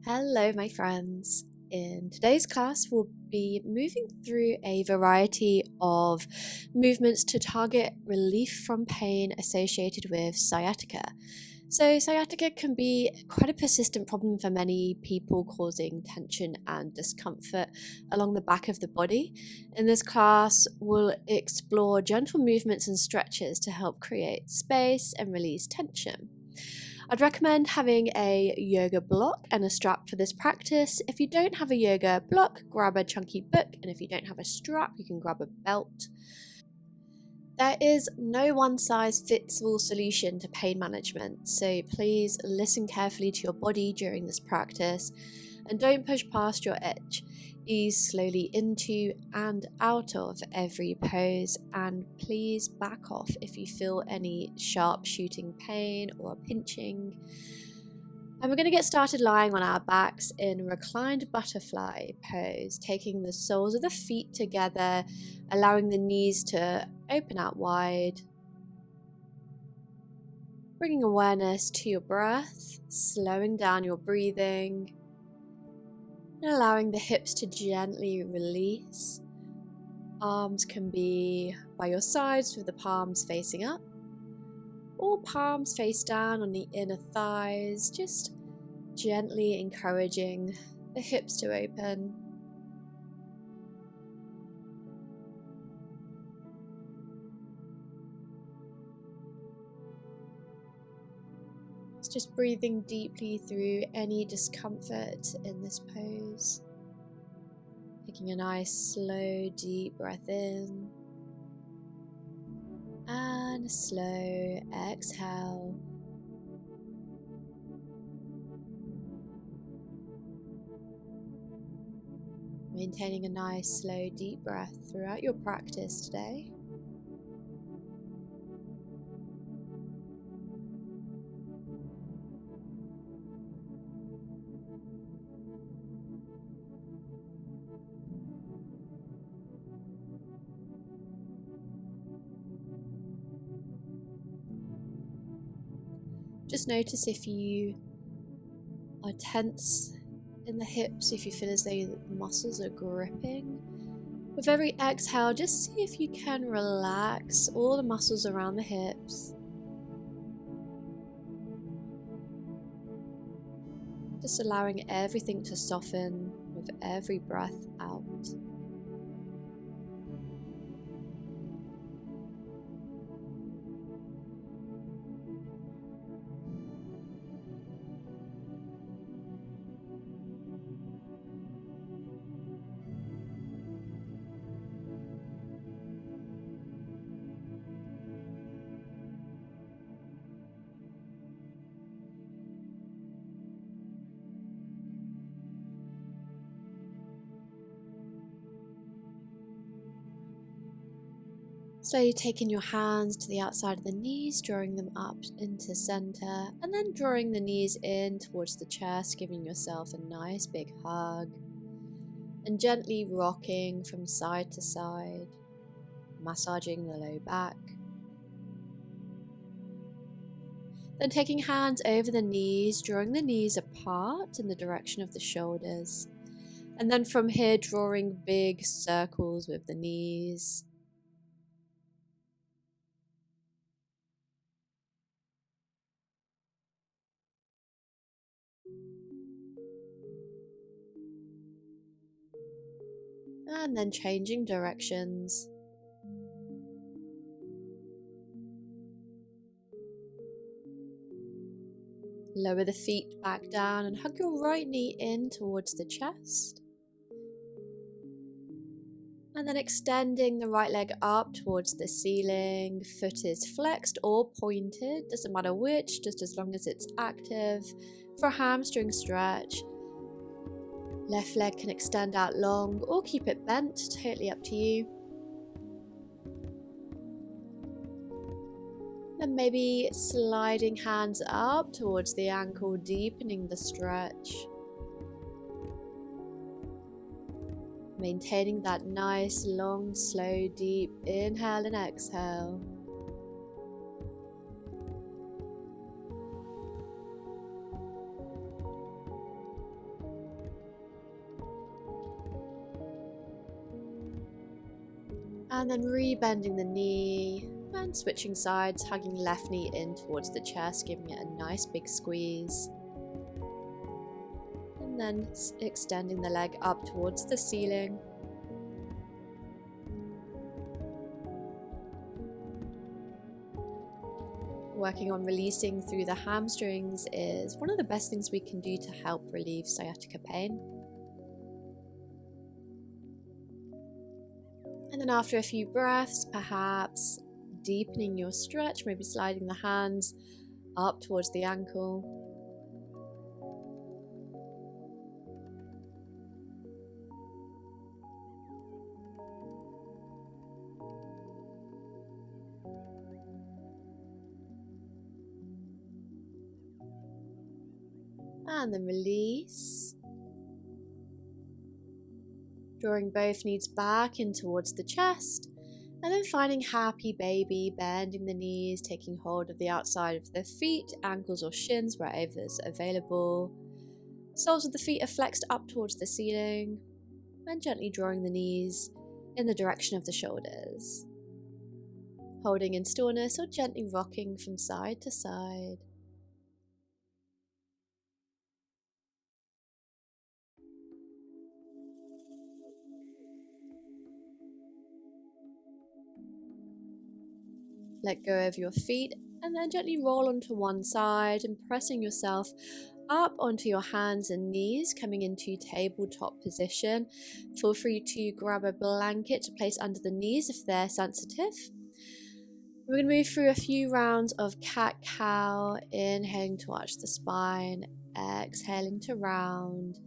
Hello my friends. In today's class we'll be moving through a variety of movements to target relief from pain associated with sciatica. So sciatica can be quite a persistent problem for many people, causing tension and discomfort along the back of the body. In this class we'll explore gentle movements and stretches to help create space and release tension. I'd recommend having a yoga block and a strap for this practice. If you don't have a yoga block, grab a chunky book, and if you don't have a strap, you can grab a belt. There is no one-size-fits-all solution to pain management, so please listen carefully to your body during this practice and don't push past your edge. Ease slowly into and out of every pose, and please back off if you feel any sharp shooting pain or pinching. And we're going to get started lying on our backs in reclined butterfly pose, taking the soles of the feet together, allowing the knees to open out wide. Bringing awareness to your breath, slowing down your breathing, and allowing the hips to gently release. Arms can be by your sides with the palms facing up, or palms face down on the inner thighs, just gently encouraging the hips to open. Just breathing deeply through any discomfort in this pose. Taking a nice slow deep breath in and a slow exhale. Maintaining a nice slow deep breath throughout your practice today. Just notice if you are tense in the hips, if you feel as though the muscles are gripping. With every exhale, just see if you can relax all the muscles around the hips. Just allowing everything to soften with every breath out. Slowly taking your hands to the outside of the knees, drawing them up into center, and then drawing the knees in towards the chest, giving yourself a nice big hug, and gently rocking from side to side, massaging the low back. Then taking hands over the knees, drawing the knees apart in the direction of the shoulders, and then from here drawing big circles with the knees. And then changing directions. Lower the feet back down and hug your right knee in towards the chest. And then extending the right leg up towards the ceiling. Foot is flexed or pointed, doesn't matter which, just as long as it's active. For a hamstring stretch, left leg can extend out long or keep it bent, totally up to you. And maybe sliding hands up towards the ankle, deepening the stretch. Maintaining that nice, long, slow, deep inhale and exhale. And then re-bending the knee and switching sides, hugging left knee in towards the chest, giving it a nice big squeeze. And then extending the leg up towards the ceiling. Working on releasing through the hamstrings is one of the best things we can do to help relieve sciatica pain. And then after a few breaths, perhaps deepening your stretch, maybe sliding the hands up towards the ankle. And then release. Drawing both knees back in towards the chest, and then finding happy baby, bending the knees, taking hold of the outside of the feet, ankles or shins, wherever is available. Soles of the feet are flexed up towards the ceiling, and gently drawing the knees in the direction of the shoulders. Holding in stillness or gently rocking from side to side. Let go of your feet and then gently roll onto one side and pressing yourself up onto your hands and knees, coming into tabletop position. Feel free to grab a blanket to place under the knees if they're sensitive. We're going to move through a few rounds of cat-cow, inhaling to arch the spine, exhaling to round,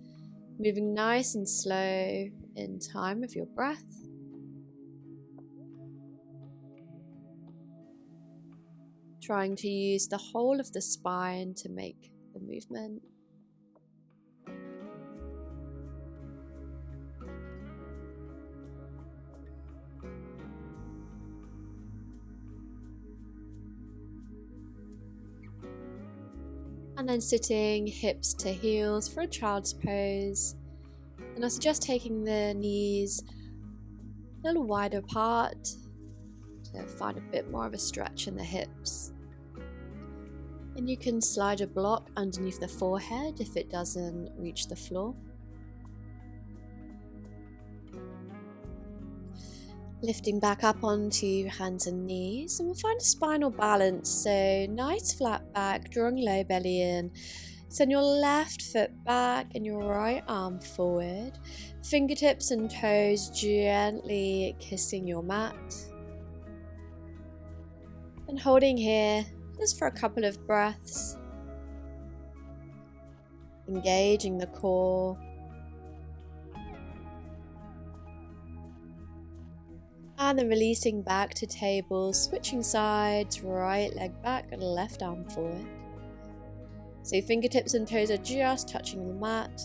moving nice and slow in time with your breath. Trying to use the whole of the spine to make the movement. And then sitting hips to heels for a child's pose. And I suggest taking the knees a little wider apart to find a bit more of a stretch in the hips. And you can slide a block underneath the forehead if it doesn't reach the floor. Lifting back up onto hands and knees, and we'll find a spinal balance. So nice flat back, drawing low belly in. Send your left foot back and your right arm forward. Fingertips and toes gently kissing your mat. And holding here just for a couple of breaths. Engaging the core. And then releasing back to table, switching sides, right leg back and left arm forward. So fingertips and toes are just touching the mat.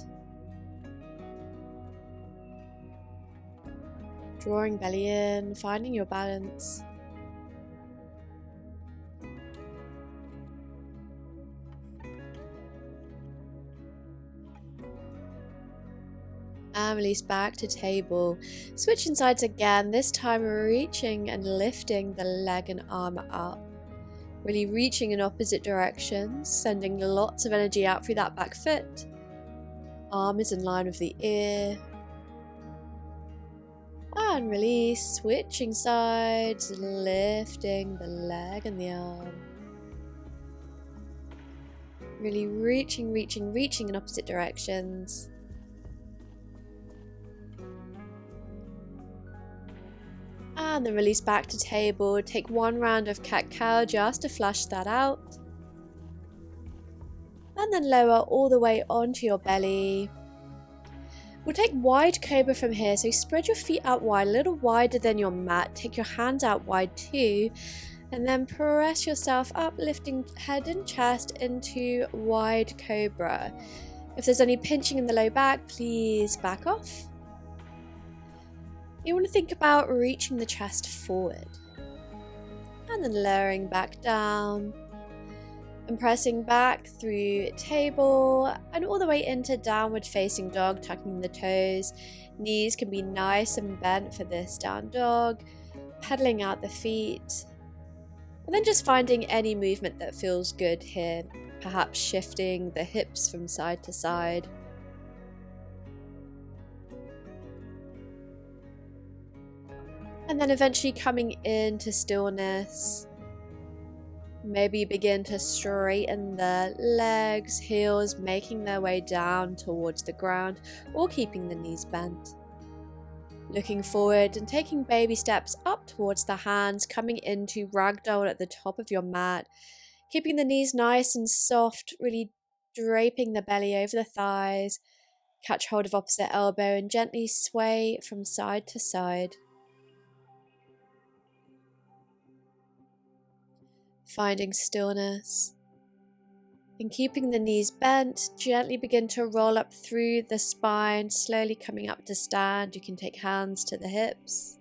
Drawing belly in, finding your balance. And release back to table. Switching sides again, this time reaching and lifting the leg and arm up. Really reaching in opposite directions, sending lots of energy out through that back foot. Arm is in line with the ear. And release, switching sides, lifting the leg and the arm. Really reaching in opposite directions. And then release back to table. Take one round of cat-cow just to flush that out. And then lower all the way onto your belly. We'll take wide cobra from here. So spread your feet out wide, a little wider than your mat. Take your hands out wide too. And then press yourself up, lifting head and chest into wide cobra. If there's any pinching in the low back, please back off. You want to think about reaching the chest forward and then lowering back down and pressing back through table and all the way into downward facing dog, tucking the toes. Knees can be nice and bent for this down dog. pedaling out the feet, and then just finding any movement that feels good here, perhaps shifting the hips from side to side. And then eventually coming into stillness. Maybe you begin to straighten the legs, heels making their way down towards the ground or keeping the knees bent. Looking forward and taking baby steps up towards the hands, coming into ragdoll at the top of your mat, keeping the knees nice and soft, really draping the belly over the thighs. Catch hold of opposite elbow and gently sway from side to side. Finding stillness. And keeping the knees bent, gently begin to roll up through the spine, slowly coming up to stand. You can take hands to the hips.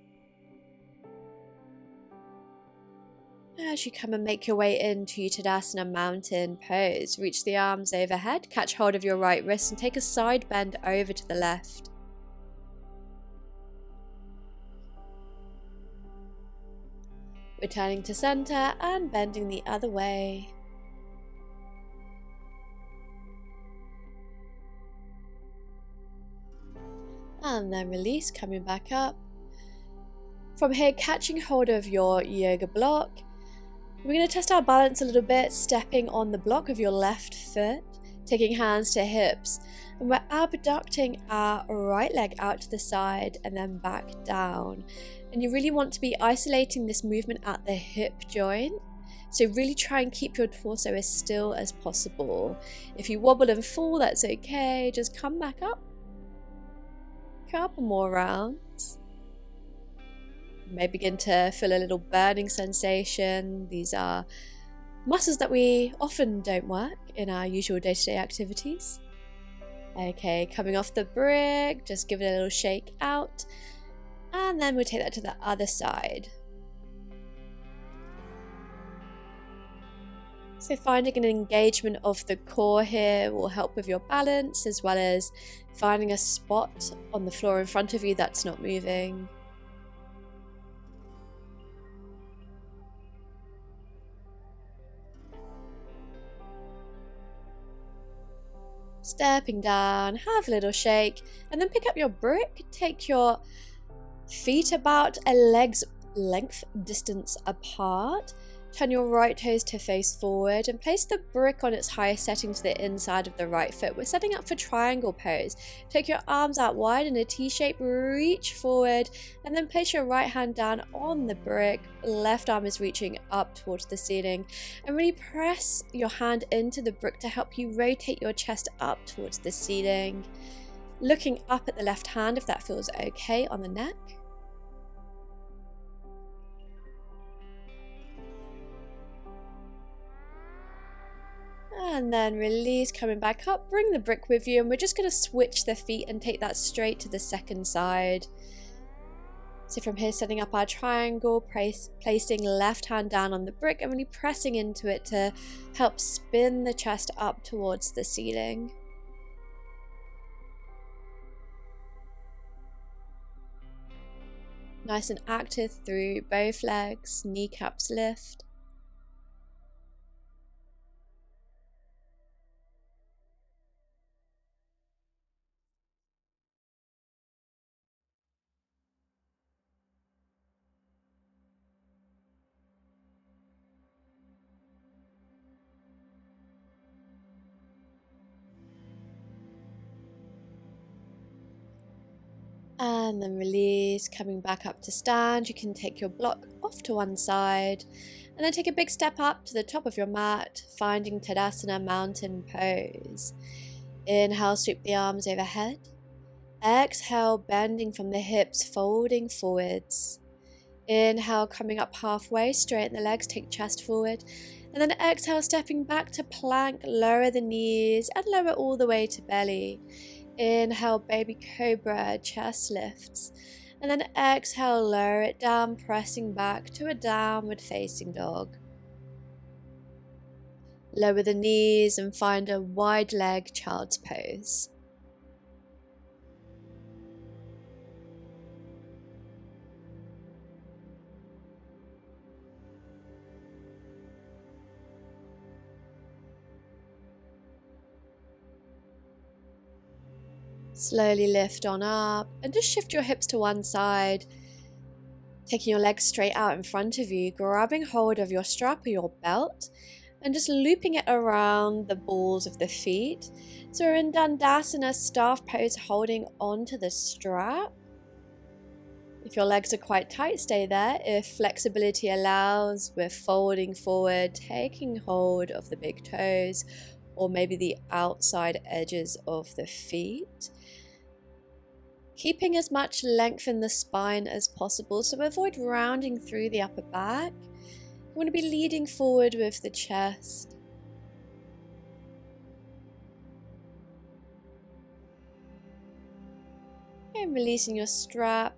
As you come and make your way into Tadasana mountain pose, reach the arms overhead, catch hold of your right wrist and take a side bend over to the left. Returning to center and bending the other way. And then release, coming back up. From here, catching hold of your yoga block. We're going to test our balance a little bit, stepping on the block of your left foot, taking hands to hips, and we're abducting our right leg out to the side and then back down. And you really want to be isolating this movement at the hip joint. So really try and keep your torso as still as possible. If you wobble and fall, that's okay. Just come back up. Couple more rounds. You may begin to feel a little burning sensation. These are muscles that we often don't work in our usual day-to-day activities. Okay, coming off the brick, just give it a little shake out. And then we'll take that to the other side. So finding an engagement of the core here will help with your balance, as well as finding a spot on the floor in front of you that's not moving. Stepping down, have a little shake, and then pick up your brick, take your feet about a leg's length distance apart. Turn your right toes to face forward and place the brick on its highest setting to the inside of the right foot. We're setting up for triangle pose. Take your arms out wide in a T shape, reach forward, and then place your right hand down on the brick. Left arm is reaching up towards the ceiling. And really press your hand into the brick to help you rotate your chest up towards the ceiling. Looking up at the left hand if that feels okay on the neck. And then release, coming back up, bring the brick with you, and we're just going to switch the feet and take that straight to the second side. So from here, setting up our triangle, placing left hand down on the brick and really pressing into it to help spin the chest up towards the ceiling. Nice and active through both legs, kneecaps lift. And then release, coming back up to stand. You can take your block off to one side and then take a big step up to the top of your mat, finding Tadasana mountain pose. Inhale, sweep the arms overhead. Exhale, bending from the hips, folding forwards. Inhale, coming up halfway, straighten the legs, take chest forward. And then exhale, stepping back to plank, lower the knees and lower all the way to belly. Inhale, baby cobra, chest lifts. And then exhale, lower it down, pressing back to a downward facing dog. Lower the knees and find a wide leg child's pose. Slowly lift on up and just shift your hips to one side, taking your legs straight out in front of you, grabbing hold of your strap or your belt and just looping it around the balls of the feet. So we're in Dandasana staff pose, holding onto the strap. If your legs are quite tight, stay there. If flexibility allows, we're folding forward, taking hold of the big toes or maybe the outside edges of the feet. Keeping as much length in the spine as possible, so avoid rounding through the upper back. You want to be leading forward with the chest. And releasing your strap.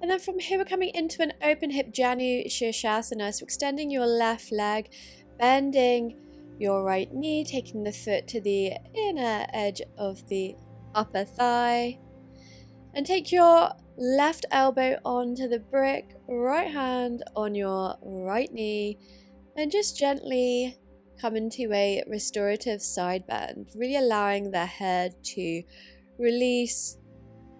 And then from here we're coming into an open hip Janu Shirshasana, so extending your left leg, bending your right knee, taking the foot to the inner edge of the upper thigh. And take your left elbow onto the brick, right hand on your right knee, and just gently come into a restorative side bend, really allowing the head to release.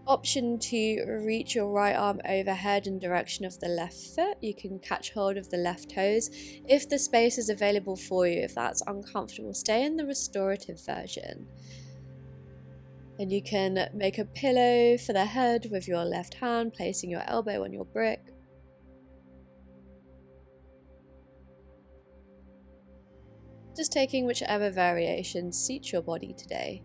Option to reach your right arm overhead in direction of the left foot. You can catch hold of the left toes if the space is available for you. If that's uncomfortable, stay in the restorative version. And you can make a pillow for the head with your left hand, placing your elbow on your brick. Just taking whichever variation suits your body today.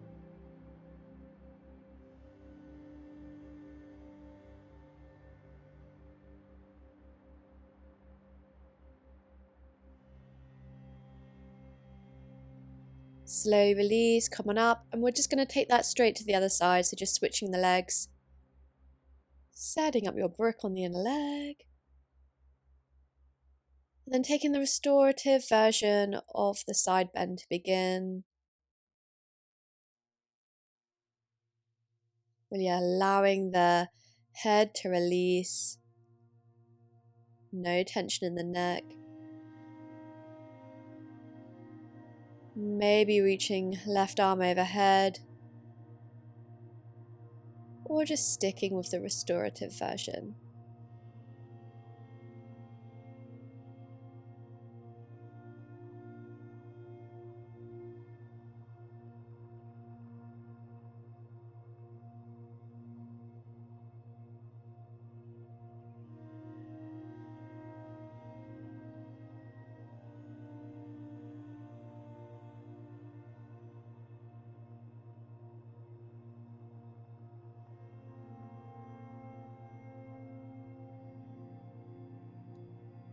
Slowly release, come on up, and we're just going to take that straight to the other side, so just switching the legs. Setting up your brick on the inner leg. And then taking the restorative version of the side bend to begin. Really allowing the head to release. No tension in the neck. Maybe reaching left arm overhead. Or just sticking with the restorative version.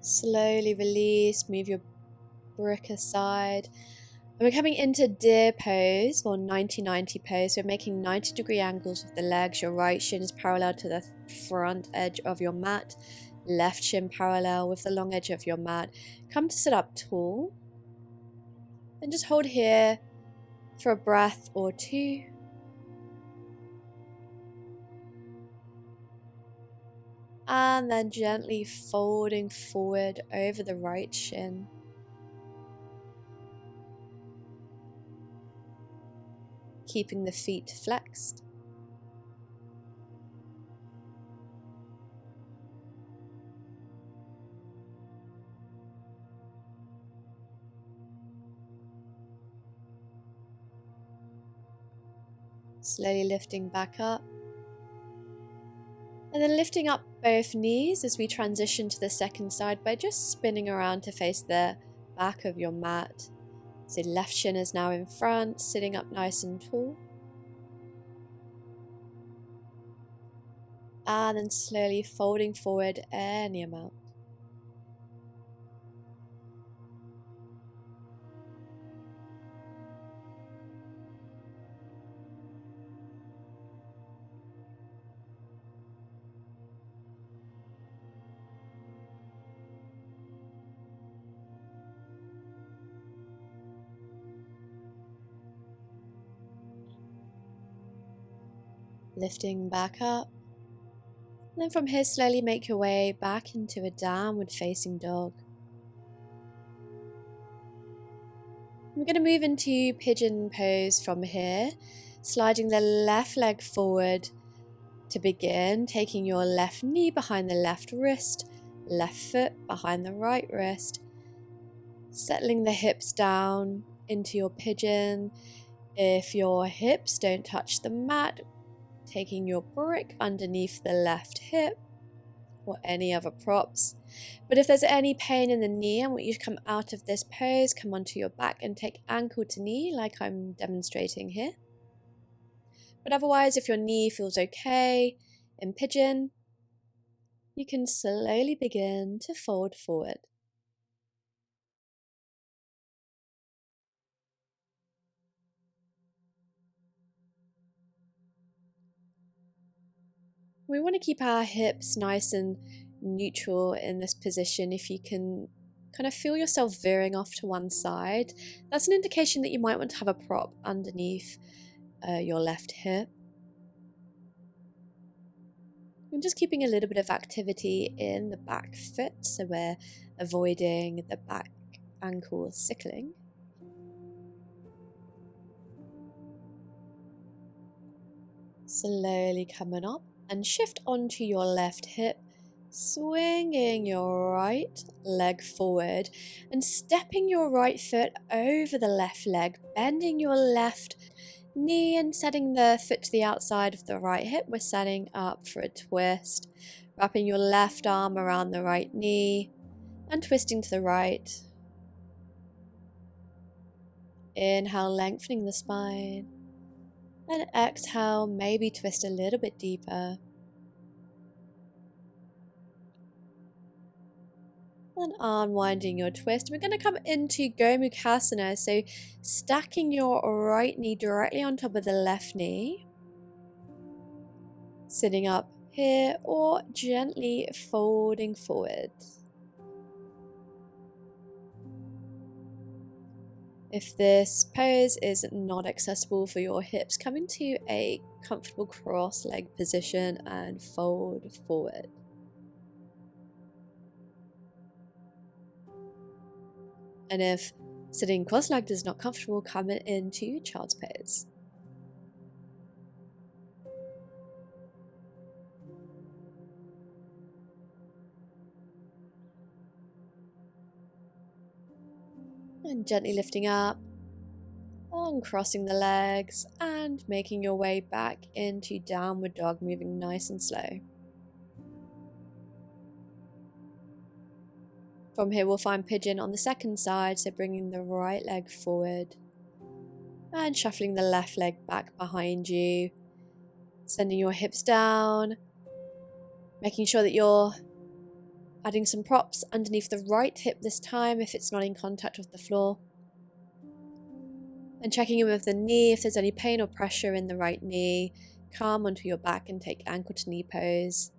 Slowly release, move your brick aside. And we're coming into deer pose or 90-90 pose. We're making 90-degree angles with the legs. Your right shin is parallel to the front edge of your mat. Left shin parallel with the long edge of your mat. Come to sit up tall. And just hold here for a breath or two. And then gently folding forward over the right shin. Keeping the feet flexed. Slowly lifting back up. And then lifting up both knees as we transition to the second side by just spinning around to face the back of your mat. So left shin is now in front, sitting up nice and tall. And then slowly folding forward any amount. Lifting back up. And then from here, slowly make your way back into a downward facing dog. We're going to move into pigeon pose from here. Sliding the left leg forward to begin, taking your left knee behind the left wrist, left foot behind the right wrist, settling the hips down into your pigeon. If your hips don't touch the mat, taking your brick underneath the left hip or any other props. But if there's any pain in the knee, I want you to come out of this pose, come onto your back and take ankle to knee like I'm demonstrating here. But otherwise, if your knee feels okay in pigeon, you can slowly begin to fold forward. We want to keep our hips nice and neutral in this position. If you can kind of feel yourself veering off to one side, that's an indication that you might want to have a prop underneath your left hip. And just keeping a little bit of activity in the back foot, so we're avoiding the back ankle sickling. Slowly coming up and shift onto your left hip, swinging your right leg forward and stepping your right foot over the left leg, bending your left knee and setting the foot to the outside of the right hip. We're setting up for a twist, wrapping your left arm around the right knee and twisting to the right. Inhale, lengthening the spine, and exhale, maybe twist a little bit deeper. And unwinding your twist. We're going to come into Gomukhasana, so stacking your right knee directly on top of the left knee, sitting up here or gently folding forward. If this pose is not accessible for your hips, come into a comfortable cross-leg position and fold forward. And if sitting cross-legged is not comfortable, come into child's pose. And gently lifting up, uncrossing the legs, and making your way back into downward dog, moving nice and slow. From here, we'll find pigeon on the second side, so bringing the right leg forward and shuffling the left leg back behind you, sending your hips down, making sure that you're adding some props underneath the right hip this time if it's not in contact with the floor, and checking in with the knee. If there's any pain or pressure in the right knee, come onto your back and take ankle to knee pose.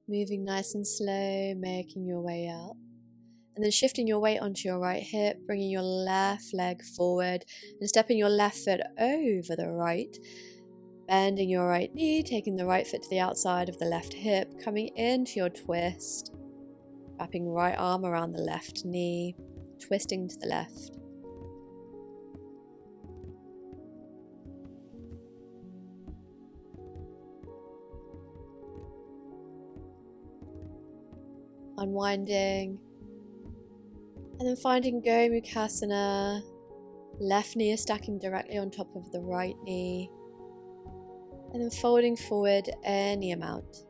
Moving nice and slow, making your way up. And then shifting your weight onto your right hip, bringing your left leg forward and stepping your left foot over the right. Bending your right knee, taking the right foot to the outside of the left hip, coming into your twist. Wrapping right arm around the left knee, twisting to the left. Unwinding. And then finding Gomukhasana. Left knee is stacking directly on top of the right knee. And then folding forward any amount.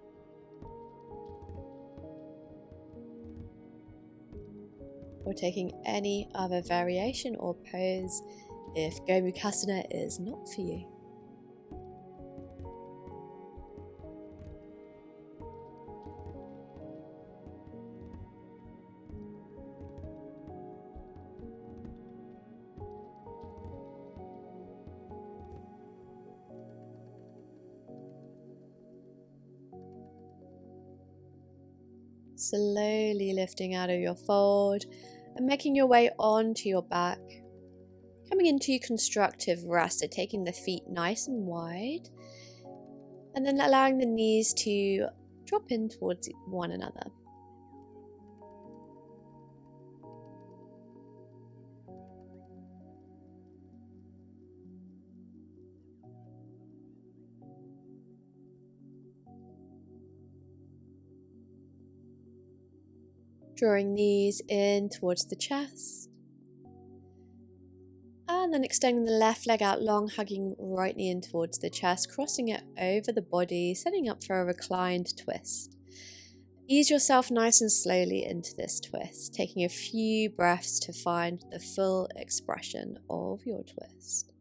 or taking any other variation or pose if Gomukhasana is not for you. Slowly lifting out of your fold and making your way onto your back. Coming into constructive rest, so taking the feet nice and wide and then allowing the knees to drop in towards one another. Drawing knees in towards the chest. And then extending the left leg out long, hugging right knee in towards the chest, crossing it over the body, setting up for a reclined twist. Ease yourself nice and slowly into this twist, taking a few breaths to find the full expression of your twist.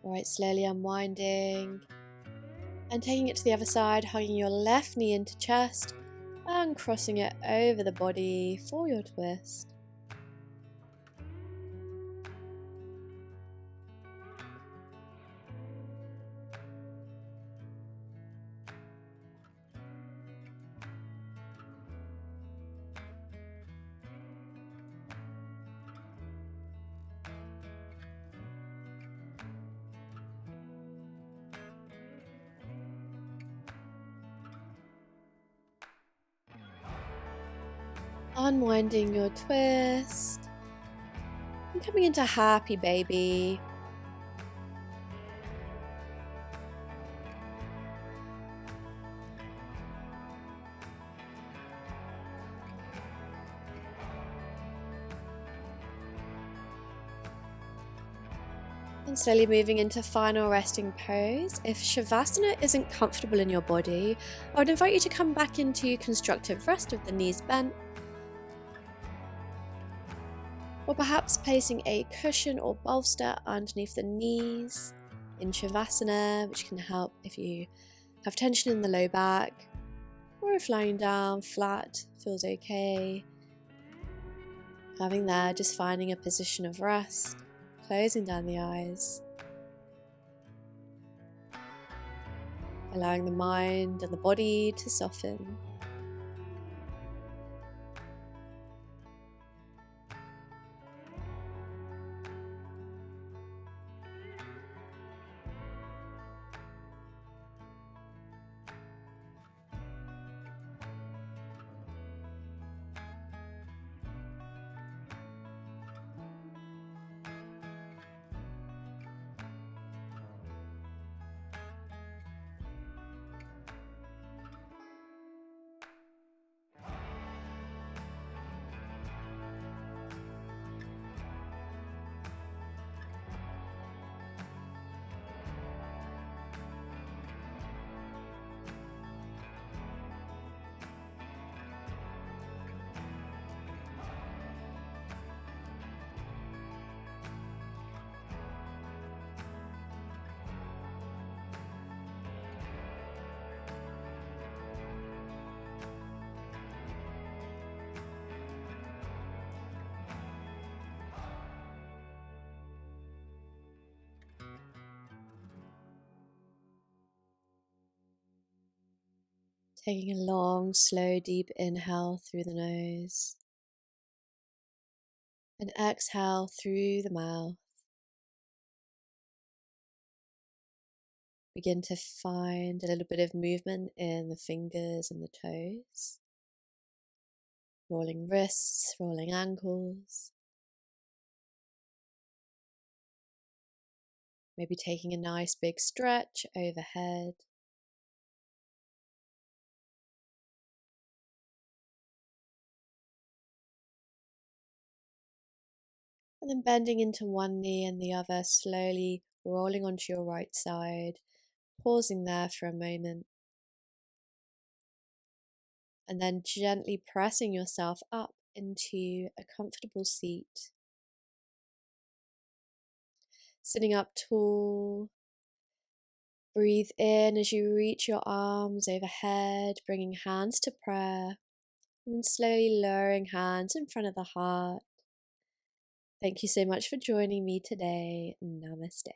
Alright, slowly unwinding and taking it to the other side, hugging your left knee into chest and crossing it over the body for your twist. Unwinding your twist and coming into happy baby. And slowly moving into final resting pose. If Shavasana isn't comfortable in your body, I would invite you to come back into constructive rest with the knees bent. Or perhaps placing a cushion or bolster underneath the knees in Shavasana, which can help if you have tension in the low back, or if lying down flat feels okay. Having there, just finding a position of rest, closing down the eyes, allowing the mind and the body to soften. Taking a long, slow, deep inhale through the nose and exhale through the mouth. Begin to find a little bit of movement in the fingers and the toes. Rolling wrists, rolling ankles. Maybe taking a nice big stretch overhead. And then bending into one knee and the other, slowly rolling onto your right side, pausing there for a moment. And then gently pressing yourself up into a comfortable seat. Sitting up tall. Breathe in as you reach your arms overhead, bringing hands to prayer, and then slowly lowering hands in front of the heart. Thank you so much for joining me today. Namaste.